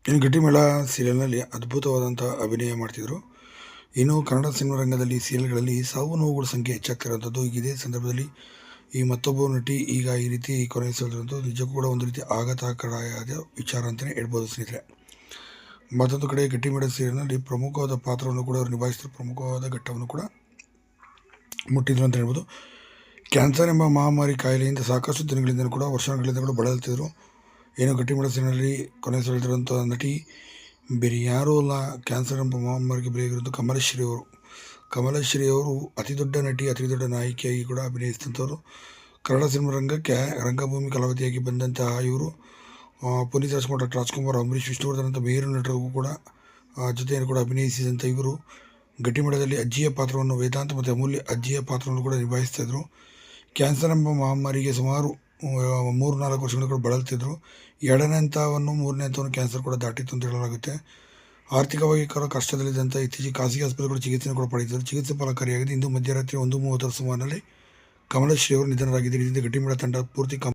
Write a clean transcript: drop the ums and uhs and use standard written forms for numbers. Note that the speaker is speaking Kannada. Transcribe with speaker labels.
Speaker 1: ಇನ್ನು ಗಟ್ಟಿಮೇಳ ಸೀರಿಯಲ್ನಲ್ಲಿ ಅದ್ಭುತವಾದಂಥ ಅಭಿನಯ ಮಾಡ್ತಿದ್ರು. ಇನ್ನು ಕನ್ನಡ ಸಿನಿಮಾ ರಂಗದಲ್ಲಿ ಸೀರಿಯಲ್ಗಳಲ್ಲಿ ಸಾವು ನೋವುಗಳ ಸಂಖ್ಯೆ ಹೆಚ್ಚಾಗ್ತಿರೋಂಥದ್ದು. ಈಗ ಇದೇ ಸಂದರ್ಭದಲ್ಲಿ ಈ ಮತ್ತೊಬ್ಬ ನಟಿ ಈಗ ಈ ರೀತಿ ಕೊನೆಯುಸಿರೆಳೆದಿರೋದು ನಿಜಕ್ಕೂ ಕೂಡ ಒಂದು ರೀತಿ ಆಘಾತಕರವಾದ ವಿಚಾರ ಅಂತಲೇ ಹೇಳ್ಬೋದು ಸ್ನೇಹಿತರೆ. ಮತ್ತೊಂದು ಕಡೆ ಗಟ್ಟಿಮೇಳ ಸೀರಿಯಲ್ನಲ್ಲಿ ಪ್ರಮುಖವಾದ ಪಾತ್ರವನ್ನು ಕೂಡ ಅವರು ನಿಭಾಯಿಸಿದ್ರು, ಪ್ರಮುಖವಾದ ಘಟ್ಟವನ್ನು ಕೂಡ ಮುಟ್ಟಿದ್ರು ಅಂತ ಹೇಳ್ಬೋದು. ಕ್ಯಾನ್ಸರ್ ಎಂಬ ಮಹಾಮಾರಿ ಕಾಯಿಲೆಯಿಂದ ಸಾಕಷ್ಟು ದಿನಗಳಿಂದ ಕೂಡ ವರ್ಷಗಳಿಂದ ಕೂಡ ಬಳಲ್ತಿದ್ರು. ಏನು ಗಟ್ಟಿಮೇಳ ಸೀರಿಯಲ್ನಲ್ಲಿ ಕೊನೆಯುಸಿರೆಳೆದಿರುವಂಥ ನಟಿ ಬೇರೆ ಯಾರೂ ಅಲ್ಲ, ಕ್ಯಾನ್ಸರ್ ಎಂಬ ಮಹಾಮಾರಿಗೆ ಬಲಿಯಾಗಿರೋದು ಕಮಲಶ್ರೀ ಅವರು. ಕಮಲಶ್ರೀ ಅವರು ಅತಿ ದೊಡ್ಡ ನಟಿ, ಅತಿ ದೊಡ್ಡ ನಾಯಕಿಯಾಗಿ ಕೂಡ ಅಭಿನಯಿಸಿದಂಥವ್ರು. ಕನ್ನಡ ಸಿನಿಮಾ ರಂಗಕ್ಕೆ ರಂಗಭೂಮಿ ಕಲಾವತಿಯಾಗಿ ಬಂದಂತಹ ಇವರು ಪುನೀತ್ ರಾಜ್ಕುಮಾರ್, ಡಾಕ್ಟರ್ ರಾಜ್ಕುಮಾರ್, ಅಂಬರೀಷ್, ವಿಷ್ಣುವರ್ಧನ್ ಅಂತ ಬೇರೆ ನಟರಿಗೂ ಕೂಡ ಜೊತೆಯನ್ನು ಕೂಡ ಅಭಿನಯಿಸಿದಂಥ ಇವರು ಗಟ್ಟಿಮೇಳದಲ್ಲಿ ಅಜ್ಜಿಯ ಪಾತ್ರವನ್ನು, ವೇದಾಂತ ಮತ್ತು ಅಮೂಲ್ಯ ಅಜ್ಜಿಯ ಪಾತ್ರವನ್ನು ಕೂಡ ನಿಭಾಯಿಸ್ತಾಯಿದ್ರು. ಕ್ಯಾನ್ಸರ್ ಎಂಬ ಮಹಾಮಾರಿಗೆ ಸುಮಾರು 3-4 ವರ್ಷಗಳು ಕೂಡ ಬಳಲ್ತಿದ್ರು. 2ನೇ ಹಂತವನ್ನು 3ನೇ ಹಂತವನ್ನು ಕ್ಯಾನ್ಸರ್ ಕೂಡ ದಾಟಿತ್ತು ಅಂತ ಹೇಳಲಾಗುತ್ತೆ. ಆರ್ಥಿಕವಾಗಿ ಕಷ್ಟದಲ್ಲಿದ್ದಂಥ ಇತ್ತೀಚೆಗೆ ಖಾಸಗಿ ಆಸ್ಪತ್ರೆಗಳು ಚಿಕಿತ್ಸೆಯನ್ನು ಕೂಡ ಪಡೆದಿದ್ದರು. ಚಿಕಿತ್ಸೆ ಫಲಕಾರಿಯಾಗಿದೆ. ಇಂದು ಮಧ್ಯರಾತ್ರಿ 1:30 ಸುಮಾರಿನಲ್ಲಿ ಕಮಲಶ್ರೀ ಅವರು ನಿಧನರಾಗಿದ್ದಾರೆ. ಇದರಿಂದ ಗಟ್ಟಿಮೇಳ ತಂಡ ಪೂರ್ತಿ